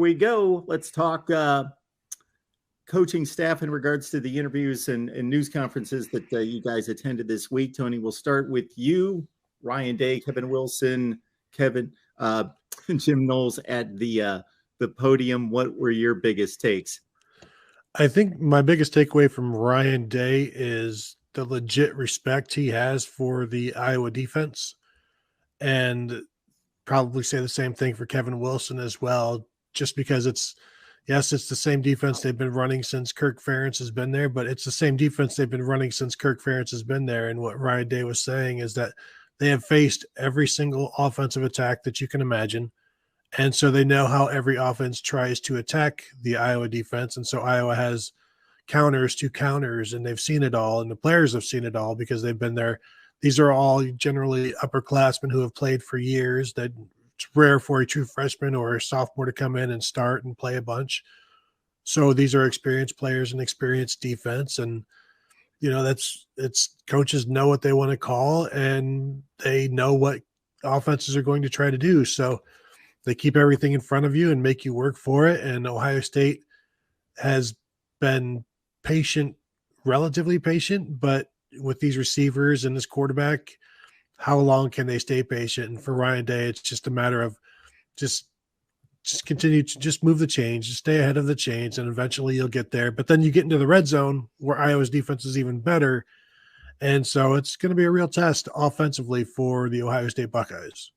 we go. Let's talk coaching staff in regards to the interviews and news conferences that you guys attended this week. Tony, we'll start with you. Ryan Day, Kevin Wilson, Jim Knowles at the podium. What were your biggest takes? I think my biggest takeaway from Ryan Day is the legit respect he has for the Iowa defense, and probably say the same thing for Kevin Wilson as well, just because it's the same defense they've been running since Kirk Ferentz has been there, but it's the same defense they've been running since Kirk Ferentz has been there. And what Ryan Day was saying is that they have faced every single offensive attack that you can imagine. And so they know how every offense tries to attack the Iowa defense. And so Iowa has counters to counters, and they've seen it all. And the players have seen it all because they've been there. These are all generally upperclassmen who have played for years. That it's rare for a true freshman or a sophomore to come in and start and play a bunch. So these are experienced players and experienced defense. And, it's coaches know what they want to call, and they know what offenses are going to try to do. So they keep everything in front of you and make you work for it. And Ohio State has been patient, relatively patient, but with these receivers and this quarterback, how long can they stay patient? And for Ryan Day, it's just a matter of just continue to just move the chains, just stay ahead of the chains, and eventually you'll get there. But then you get into the red zone where Iowa's defense is even better. And so it's going to be a real test offensively for the Ohio State Buckeyes.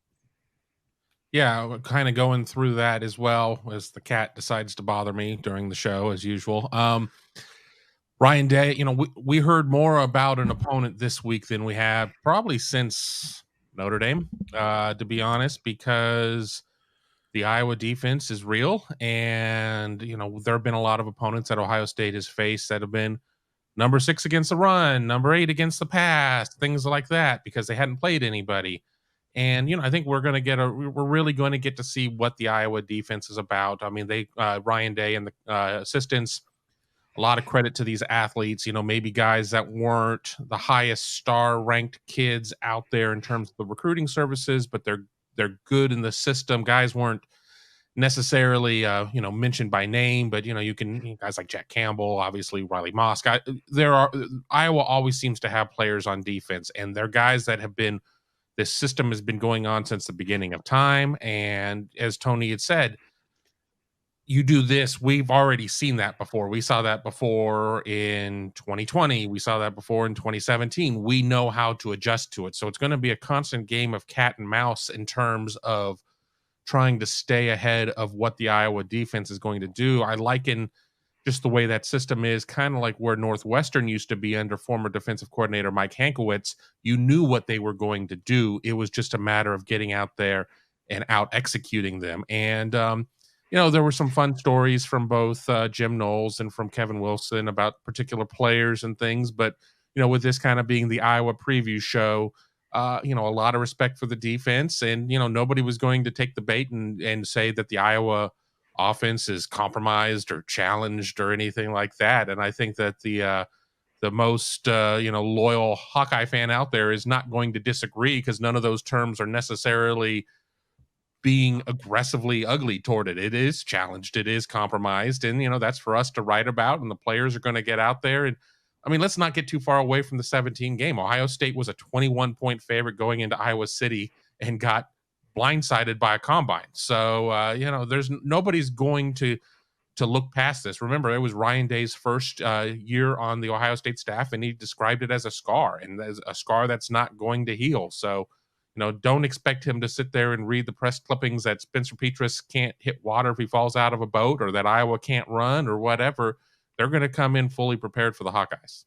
Yeah, kind of going through that as well as the cat decides to bother me during the show as usual. Ryan Day, we heard more about an opponent this week than we have probably since Notre Dame, to be honest, because the Iowa defense is real. And, there have been a lot of opponents that Ohio State has faced that have been number 6 against the run, number 8 against the pass, things like that, because they hadn't played anybody. And, I think we're really going to get to see what the Iowa defense is about. I mean, Ryan Day and the assistants, a lot of credit to these athletes, maybe guys that weren't the highest star ranked kids out there in terms of the recruiting services, but they're good in the system. Guys weren't necessarily, mentioned by name, but, guys like Jack Campbell, obviously Riley Moss. Iowa always seems to have players on defense, and they're guys that have been, this system has been going on since the beginning of time. And as Tony had said, you do this, we've already seen that before. We saw that before in 2020. We saw that before in 2017. We know how to adjust to it. So it's going to be a constant game of cat and mouse in terms of trying to stay ahead of what the Iowa defense is going to do. I liken just the way that system is kind of like where Northwestern used to be under former defensive coordinator Mike Hankwitz. You knew what they were going to do. It was just a matter of getting out there and out executing them. And, there were some fun stories from both Jim Knowles and from Kevin Wilson about particular players and things. But, with this kind of being the Iowa preview show, a lot of respect for the defense. And, nobody was going to take the bait and say that the Iowa offense is compromised or challenged or anything like that. And I think that the most loyal Hawkeye fan out there is not going to disagree, because none of those terms are necessarily being aggressively ugly toward it. It is challenged, it is compromised, and that's for us to write about, and the players are going to get out there. And I mean, let's not get too far away from the 17 game. Ohio State was a 21-point favorite going into Iowa City and got blindsided by a combine. So, there's nobody's going to look past this. Remember, it was Ryan Day's first year on the Ohio State staff, and he described it as a scar, and as a scar that's not going to heal. So, don't expect him to sit there and read the press clippings that Spencer Petras can't hit water if he falls out of a boat, or that Iowa can't run or whatever. They're going to come in fully prepared for the Hawkeyes.